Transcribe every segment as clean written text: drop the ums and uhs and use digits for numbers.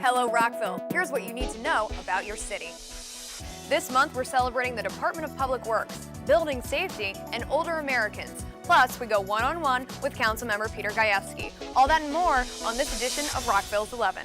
Hello, Rockville. Here's what you need to know about your city. This month, we're celebrating the Department of Public Works, building safety, and older Americans. Plus, we go one-on-one with Councilmember Piotr Gajewski. All that and more on this edition of Rockville's 11.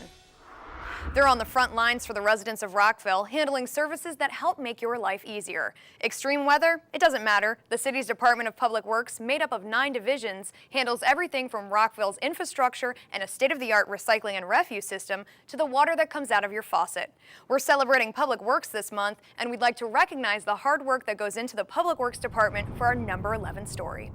They're on the front lines for the residents of Rockville, handling services that help make your life easier. Extreme weather? It doesn't matter. The city's Department of Public Works, made up of 9 divisions, handles everything from Rockville's infrastructure and a state-of-the-art recycling and refuse system to the water that comes out of your faucet. We're celebrating Public Works this month, and we'd like to recognize the hard work that goes into the Public Works Department for our number 11 story.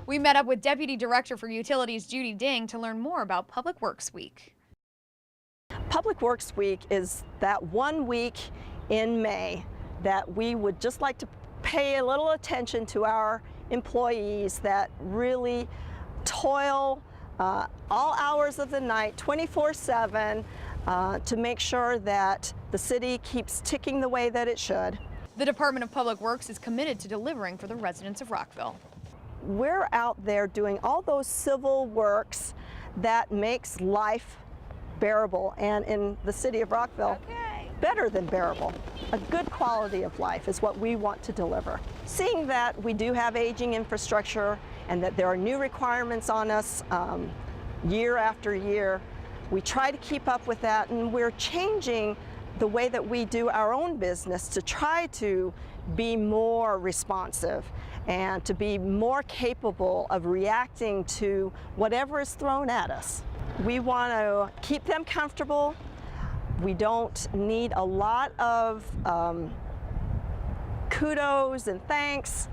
We met up with Deputy Director for Utilities Judy Ding to learn more about Public Works Week. Public Works Week is that 1 week in May that we would just like to pay a little attention to our employees that really toil all hours of the night, 24/7, to make sure that the city keeps ticking the way that it should. The Department of Public Works is committed to delivering for the residents of Rockville. We're out there doing all those civil works that makes life bearable, and in the city of Rockville, better than bearable. A good quality of life is what we want to deliver. Seeing that we do have aging infrastructure and that there are new requirements on us year after year, we try to keep up with that, and we're changing the way that we do our own business to try to be more responsive and to be more capable of reacting to whatever is thrown at us. We want to keep them comfortable. We don't need a lot of kudos and thanks.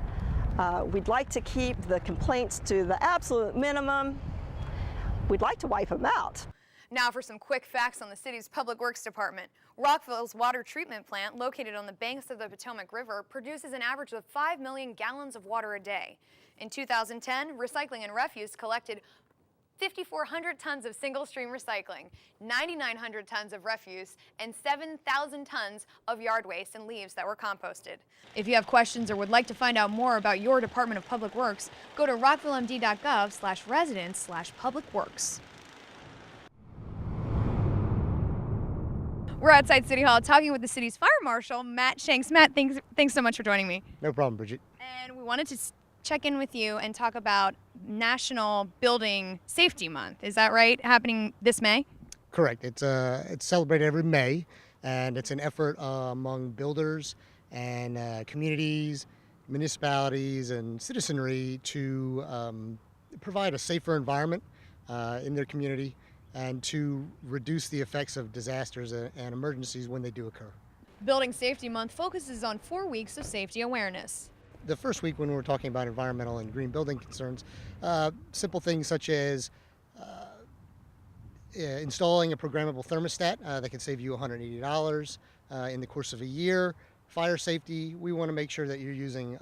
We'd like to keep the complaints to the absolute minimum. We'd like to wipe them out. Now for some quick facts on the city's Public Works Department. Rockville's water treatment plant, located on the banks of the Potomac River, produces an average of 5 million gallons of water a day. In 2010, recycling and refuse collected 5,400 tons of single-stream recycling, 9,900 tons of refuse, and 7,000 tons of yard waste and leaves that were composted. If you have questions or would like to find out more about your Department of Public Works, go to rockvillemd.gov/residents/publicworks. We're outside City Hall talking with the city's fire marshal, Matt Shanks. Matt, thanks so much for joining me. No problem, Bridget. And we wanted to check in with you and talk about National Building Safety Month. Is that right? Happening this May? Correct. It's celebrated every May, and it's an effort among builders and communities, municipalities, and citizenry to provide a safer environment in their community and to reduce the effects of disasters and emergencies when they do occur. Building Safety Month focuses on 4 weeks of safety awareness. The first week, when we're talking about environmental and green building concerns, simple things such as installing a programmable thermostat that can save you $180 in the course of a year. Fire safety, we want to make sure that you're using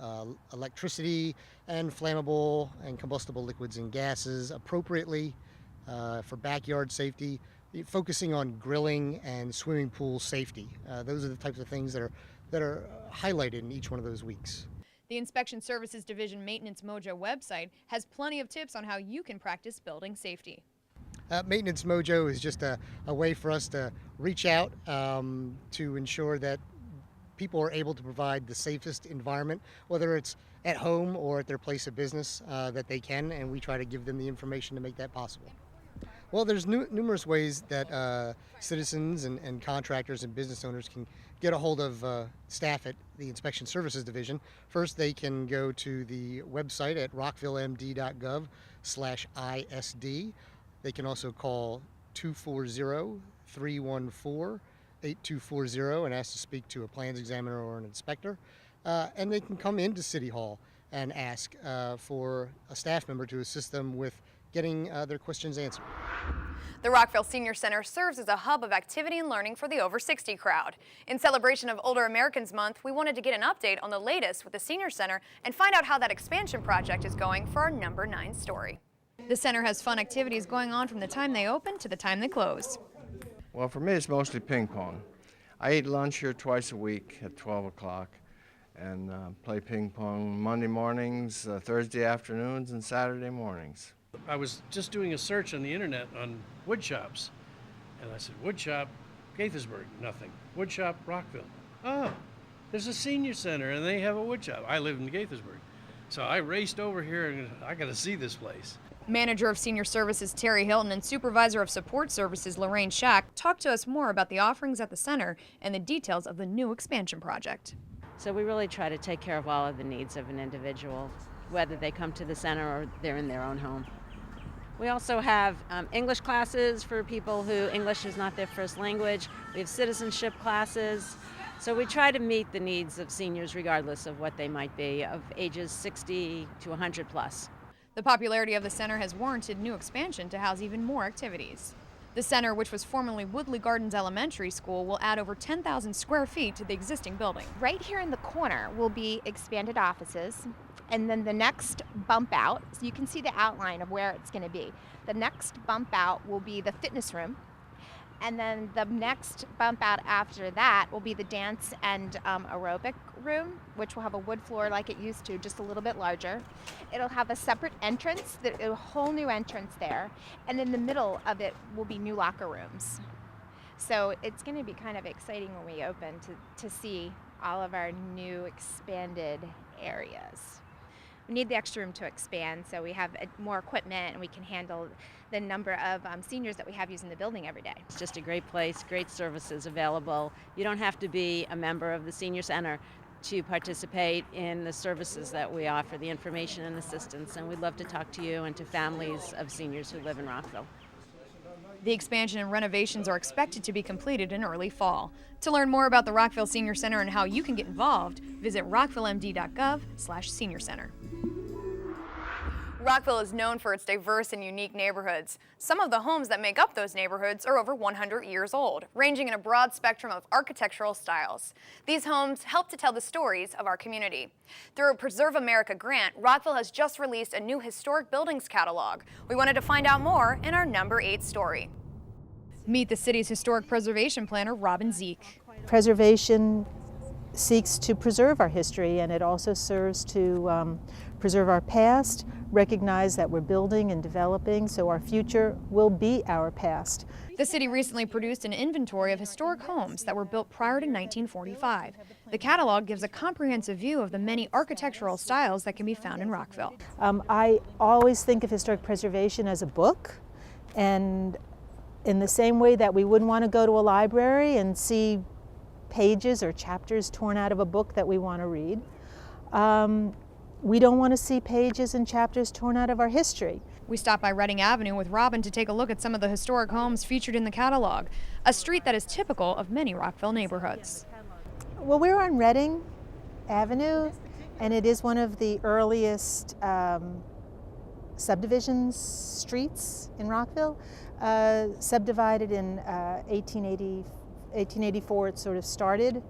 electricity and flammable and combustible liquids and gases appropriately. For backyard safety, focusing on grilling and swimming pool safety. Those are the types of things that are highlighted in each one of those weeks. The Inspection Services Division Maintenance Mojo website has plenty of tips on how you can practice building safety. Maintenance Mojo is just a way for us to reach out to ensure that people are able to provide the safest environment, whether it's at home or at their place of business, that they can, and we try to give them the information to make that possible. Well, there's numerous ways that citizens and contractors and business owners can get a hold of staff at the Inspection Services Division. First, they can go to the website at rockvillemd.gov/ISD. They can also call 240-314-8240 and ask to speak to a plans examiner or an inspector. and they can come into City Hall and ask for a staff member to assist them with getting their questions answered. The Rockville Senior Center serves as a hub of activity and learning for the over 60 crowd. In celebration of Older Americans Month, we wanted to get an update on the latest with the Senior Center and find out how that expansion project is going for our number 9 story. The center has fun activities going on from the time they open to the time they close. Well, for me, it's mostly ping pong. I eat lunch here twice a week at 12 o'clock and play ping pong Monday mornings, Thursday afternoons, and Saturday mornings. I was just doing a search on the internet on wood shops, and I said, wood shop, Gaithersburg, nothing. Wood shop, Rockville. Oh, there's a senior center, and they have a wood shop. I live in Gaithersburg. So I raced over here, and I got to see this place. Manager of Senior Services Terry Hilton and Supervisor of Support Services Lorraine Shack talked to us more about the offerings at the center and the details of the new expansion project. So we really try to take care of all of the needs of an individual, whether they come to the center or they're in their own home. We also have English classes for people who English is not their first language. We have citizenship classes. So we try to meet the needs of seniors regardless of what they might be, of ages 60 to 100 plus. The popularity of the center has warranted new expansion to house even more activities. The center, which was formerly Woodley Gardens Elementary School, will add over 10,000 square feet to the existing building. Right here in the corner will be expanded offices, and then the next bump out, so you can see the outline of where it's going to be. The next bump out will be the fitness room, and then the next bump out after that will be the dance and aerobic room, which will have a wood floor like it used to, just a little bit larger. It'll have a separate entrance, a whole new entrance there, and in the middle of it will be new locker rooms. So it's going to be kind of exciting when we open to see all of our new expanded areas. We need the extra room to expand, so we have more equipment and we can handle the number of seniors that we have using the building every day. It's just a great place, great services available. You don't have to be a member of the Senior Center to participate in the services that we offer, the information and assistance, and we'd love to talk to you and to families of seniors who live in Rockville. The expansion and renovations are expected to be completed in early fall. To learn more about the Rockville Senior Center and how you can get involved, visit rockvillemd.gov/seniorcenter. Rockville is known for its diverse and unique neighborhoods. Some of the homes that make up those neighborhoods are over 100 years old, ranging in a broad spectrum of architectural styles. These homes help to tell the stories of our community. Through a Preserve America grant, Rockville has just released a new historic buildings catalog. We wanted to find out more in our number 8 story. Meet the city's historic preservation planner, Robin Zeke. Preservation seeks to preserve our history, and it also serves to preserve our past, recognize that we're building and developing, so our future will be our past. The city recently produced an inventory of historic homes that were built prior to 1945. The catalog gives a comprehensive view of the many architectural styles that can be found in Rockville. I always think of historic preservation as a book, and in the same way that we wouldn't want to go to a library and see pages or chapters torn out of a book that we want to read, we don't want to see pages and chapters torn out of our history. We stopped by Reading Avenue with Robin to take a look at some of the historic homes featured in the catalog, a street that is typical of many Rockville neighborhoods. Well, we're on Reading Avenue, and it is one of the earliest subdivision streets in Rockville. Subdivided in 1884 it sort of started,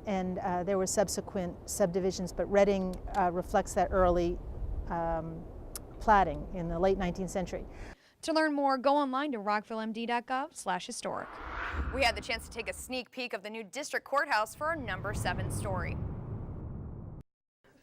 and there were subsequent subdivisions, but Reading reflects that early platting in the late 19th century. To learn more, go online to rockvillemd.gov/historic. We had the chance to take a sneak peek of the new district courthouse for our number 7 story.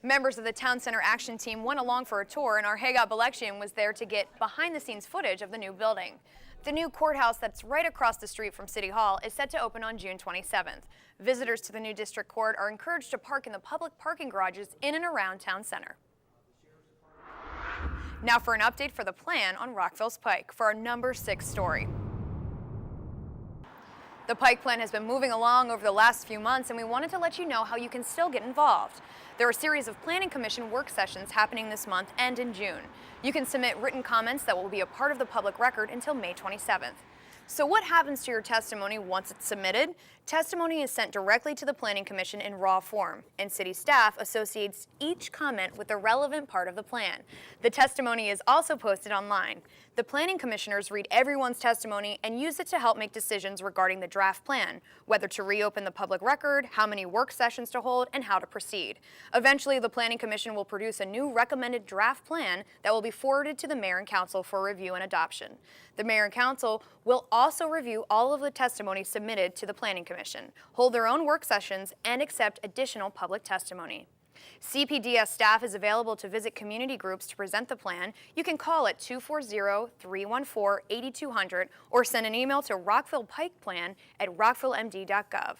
Members of the Town Center Action Team went along for a tour, and our Haga Balexian was there to get behind-the-scenes footage of the new building. The new courthouse that's right across the street from City Hall is set to open on June 27th. Visitors to the new district court are encouraged to park in the public parking garages in and around Town Center. Now for an update for the plan on Rockville's Pike for our number 6 story. The Pike plan has been moving along over the last few months, and we wanted to let you know how you can still get involved. There are a series of Planning Commission work sessions happening this month and in June. You can submit written comments that will be a part of the public record until May 27th. So what happens to your testimony once it's submitted? Testimony is sent directly to the Planning Commission in raw form, and city staff associates each comment with the relevant part of the plan. The testimony is also posted online. The planning commissioners read everyone's testimony and use it to help make decisions regarding the draft plan, whether to reopen the public record, how many work sessions to hold, and how to proceed. Eventually, the Planning Commission will produce a new recommended draft plan that will be forwarded to the Mayor and Council for review and adoption. The Mayor and Council will also review all of the testimony submitted to the Planning Commission, hold their own work sessions, and accept additional public testimony. CPDS staff is available to visit community groups to present the plan. You can call at 240-314-8200 or send an email to rockvillepikeplan@rockvillemd.gov.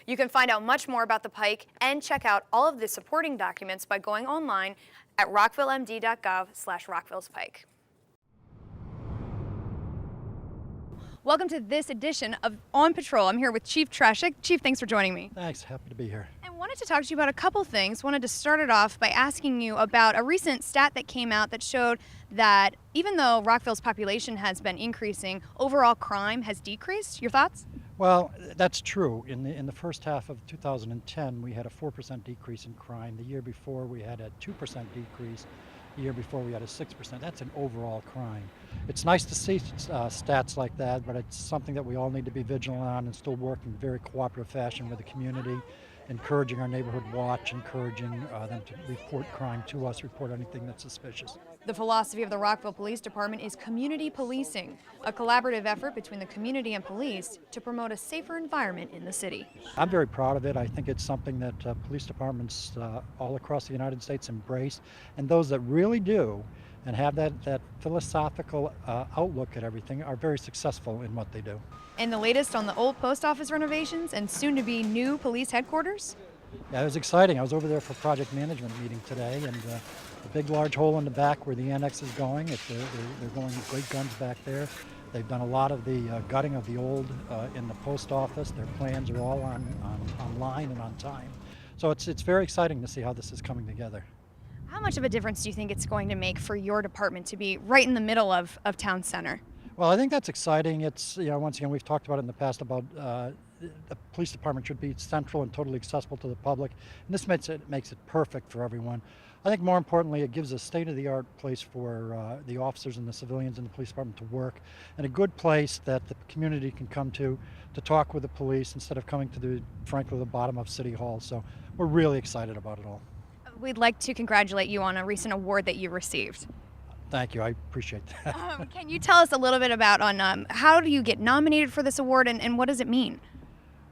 You can find out much more about the Pike and check out all of the supporting documents by going online at rockvillemd.gov/rockville'spike. Welcome to this edition of On Patrol. I'm here with Chief Treshik. Chief, thanks for joining me. Thanks, happy to be here. I wanted to talk to you about a couple things. Wanted to start it off by asking you about a recent stat that came out that showed that even though Rockville's population has been increasing, overall crime has decreased. Your thoughts? Well, that's true. In the first half of 2010, we had a 4% decrease in crime. The year before, we had a 2% decrease. The year before, we had a 6%. That's an overall crime. It's nice to see stats like that, but it's something that we all need to be vigilant on and still work in very cooperative fashion with the community, encouraging our neighborhood watch, encouraging them to report crime to us, report anything that's suspicious. The philosophy of the Rockville Police Department is community policing, a collaborative effort between the community and police to promote a safer environment in the city. I'm very proud of it. I think it's something that police departments all across the United States embrace, and those that really do and have that philosophical outlook at everything are very successful in what they do. And the latest on the old post office renovations and soon-to-be new police headquarters? Yeah, it was exciting. I was over there for project management meeting today, and the big, large hole in the back where the annex is going, they're going with great guns back there. They've done a lot of the gutting of the old in the post office. Their plans are all online and on time. So it's very exciting to see how this is coming together. How much of a difference do you think it's going to make for your department to be right in the middle of town center? Well, I think that's exciting. It's, once again, we've talked about it in the past about the police department should be central and totally accessible to the public, and this makes it perfect for everyone. I think more importantly, it gives a state-of-the-art place for the officers and the civilians in the police department to work, and a good place that the community can come to talk with the police instead of coming to frankly, the bottom of City Hall. So we're really excited about it all. We'd like to congratulate you on a recent award that you received. Thank you, I appreciate that. Can you tell us a little bit about how do you get nominated for this award and what does it mean?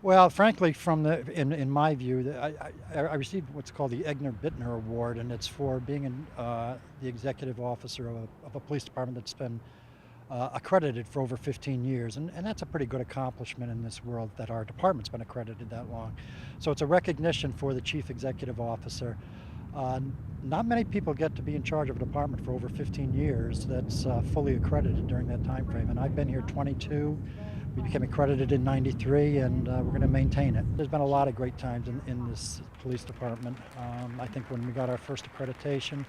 Well, frankly, in my view, I received what's called the Egner-Bittner Award, and it's for being the executive officer of a police department that's been accredited for over 15 years, and that's a pretty good accomplishment in this world that our department's been accredited that long. So it's a recognition for the chief executive officer. Not many people get to be in charge of a department for over 15 years that's fully accredited during that time frame, and I've been here 22. We became accredited in '93, and we're going to maintain it. There's been a lot of great times in this police department. I think when we got our first accreditation,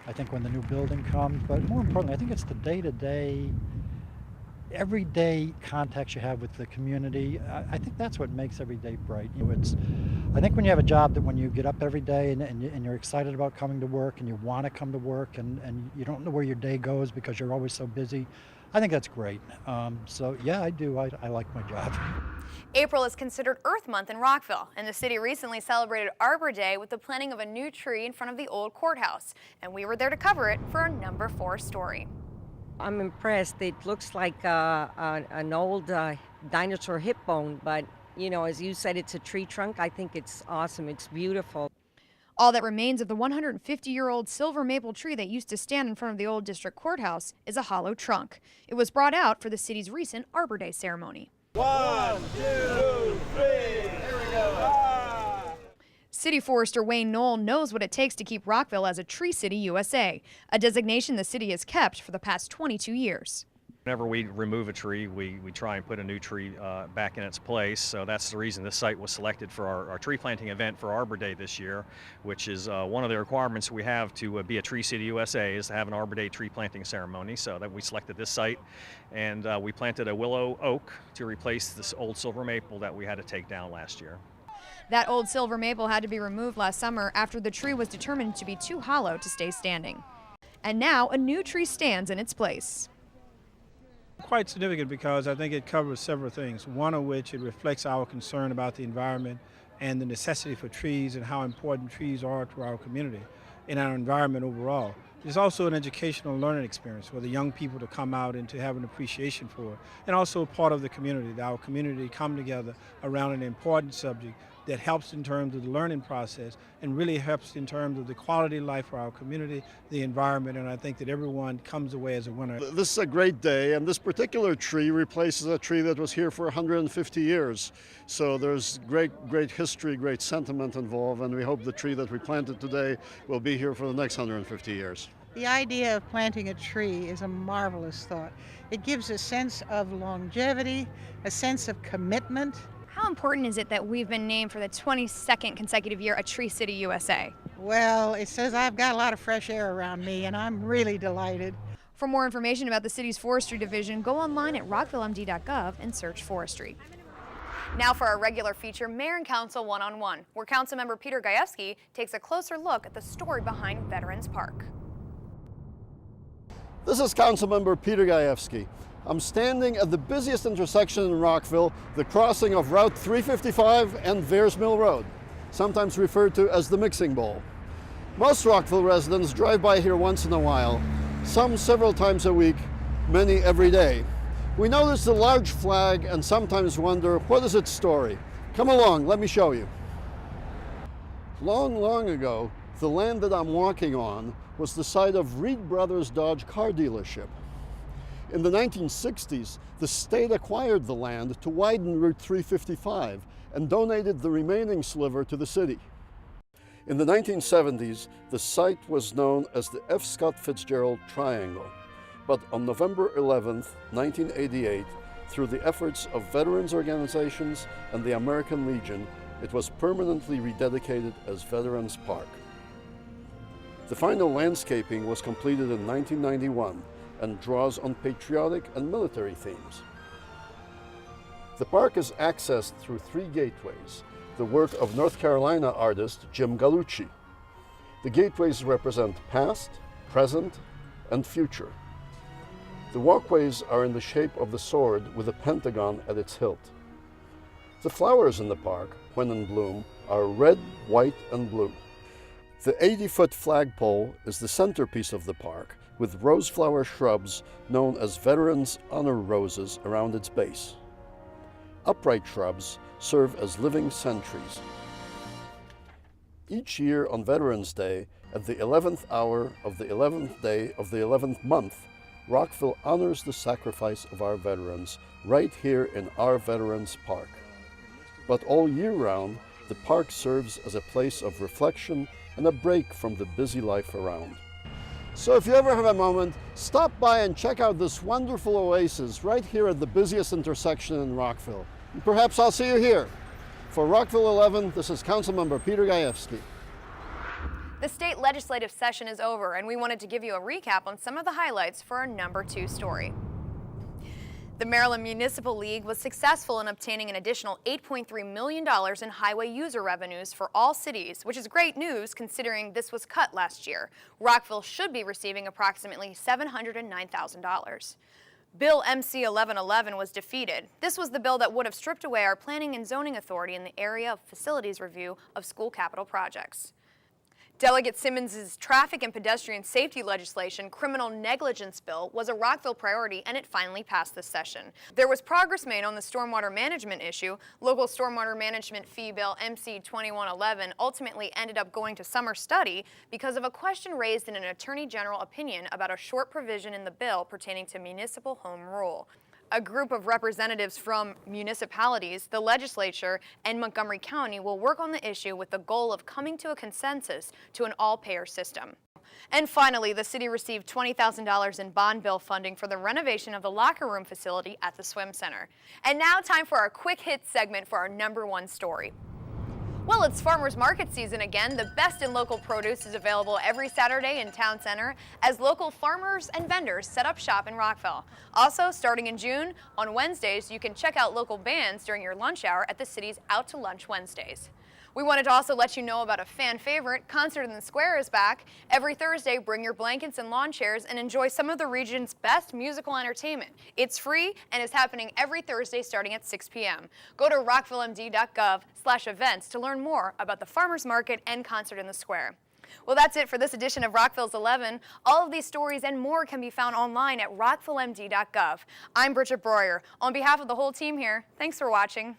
I think when the new building comes, but more importantly, I think it's the day-to-day, everyday contacts you have with the community. I think that's what makes every day bright. I think when you have a job that when you get up every day and you're excited about coming to work and you want to come to work and you don't know where your day goes because you're always so busy, I think that's great. So yeah, I do. I like my job. April is considered Earth Month in Rockville, and the city recently celebrated Arbor Day with the planting of a new tree in front of the old courthouse, and we were there to cover it for our number 4 story. I'm impressed. It looks like an old dinosaur hip bone, but as you said, it's a tree trunk. I think it's awesome. It's beautiful. All that remains of the 150-year-old silver maple tree that used to stand in front of the old district courthouse is a hollow trunk. It was brought out for the city's recent Arbor Day ceremony. 1, 2, 3, here we go. Ah! City Forester Wayne Knoll knows what it takes to keep Rockville as a Tree City USA, a designation the city has kept for the past 22 years. Whenever we remove a tree, we try and put a new tree back in its place. So that's the reason this site was selected for our tree planting event for Arbor Day this year, which is one of the requirements we have to be a Tree City USA is to have an Arbor Day tree planting ceremony. So that we selected this site, and we planted a willow oak to replace this old silver maple that we had to take down last year. That old silver maple had to be removed last summer after the tree was determined to be too hollow to stay standing. And now a new tree stands in its place. Quite significant because I think it covers several things, one of which it reflects our concern about the environment and the necessity for trees and how important trees are to our community and our environment overall. It's also an educational learning experience for the young people to come out and to have an appreciation for it, and also part of the community, our community come together around an important subject that helps in terms of the learning process and really helps in terms of the quality of life for our community, the environment, and I think that everyone comes away as a winner. This is a great day, and this particular tree replaces a tree that was here for 150 years. So there's great history, great sentiment involved, and we hope the tree that we planted today will be here for the next 150 years. The idea of planting a tree is a marvelous thought. It gives a sense of longevity, a sense of commitment. How important is it that we've been named for the 22nd consecutive year a Tree City USA? Well, it says I've got a lot of fresh air around me, and I'm really delighted. For more information about the city's forestry division, go online at rockvillemd.gov and search forestry. Now for our regular feature, Mayor and Council One-on-One, where Councilmember Piotr Gajewski takes a closer look at the story behind Veterans Park. This is Councilmember Piotr Gajewski. I'm standing at the busiest intersection in Rockville, the crossing of Route 355 and Veers Mill Road, sometimes referred to as the Mixing Bowl. Most Rockville residents drive by here once in a while, some several times a week, many every day. We notice the large flag and sometimes wonder, what is its story? Come along, let me show you. Long, long ago, the land that I'm walking on was the site of Reed Brothers Dodge car dealership. In the 1960s, the state acquired the land to widen Route 355 and donated the remaining sliver to the city. In the 1970s, the site was known as the F. Scott Fitzgerald Triangle. But on November 11, 1988, through the efforts of veterans organizations and the American Legion, it was permanently rededicated as Veterans Park. The final landscaping was completed in 1991 and draws on patriotic and military themes. The park is accessed through 3 gateways, the work of North Carolina artist Jim Gallucci. The gateways represent past, present, and future. The walkways are in the shape of the sword with a pentagon at its hilt. The flowers in the park, when in bloom, are red, white, and blue. The 80-foot flagpole is the centerpiece of the park, with roseflower shrubs known as Veterans Honor Roses around its base. Upright shrubs serve as living sentries. Each year on Veterans Day, at the 11th hour of the 11th day of the 11th month, Rockville honors the sacrifice of our veterans right here in our Veterans Park. But all year round, the park serves as a place of reflection and a break from the busy life around. So if you ever have a moment, stop by and check out this wonderful oasis right here at the busiest intersection in Rockville. And perhaps I'll see you here. For Rockville 11, this is Councilmember Piotr Gajewski. The state legislative session is over, and we wanted to give you a recap on some of the highlights for our number 2 story. The Maryland Municipal League was successful in obtaining an additional $8.3 million in highway user revenues for all cities, which is great news considering this was cut last year. Rockville should be receiving approximately $709,000. Bill MC 1111 was defeated. This was the bill that would have stripped away our planning and zoning authority in the area of facilities review of school capital projects. Delegate Simmons's traffic and pedestrian safety legislation criminal negligence bill was a Rockville priority, and it finally passed this session. There was progress made on the stormwater management issue. Local stormwater management fee bill MC 2111 ultimately ended up going to summer study because of a question raised in an attorney general opinion about a short provision in the bill pertaining to municipal home rule. A group of representatives from municipalities, the legislature, and Montgomery County will work on the issue with the goal of coming to a consensus to an all-payer system. And finally, the city received $20,000 in bond bill funding for the renovation of the locker room facility at the swim center. And now time for our quick hit segment for our #1 story. Well, it's farmers market season again. The best in local produce is available every Saturday in Town Center as local farmers and vendors set up shop in Rockville. Also, starting in June, on Wednesdays, you can check out local bands during your lunch hour at the city's Out to Lunch Wednesdays. We wanted to also let you know about a fan favorite. Concert in the Square is back. Every Thursday, bring your blankets and lawn chairs and enjoy some of the region's best musical entertainment. It's free and is happening every Thursday starting at 6 p.m. Go to rockvillemd.gov/events to learn more about the farmers market and Concert in the Square. Well, that's it for this edition of Rockville's 11. All of these stories and more can be found online at rockvillemd.gov. I'm Bridget Breuer. On behalf of the whole team here, thanks for watching.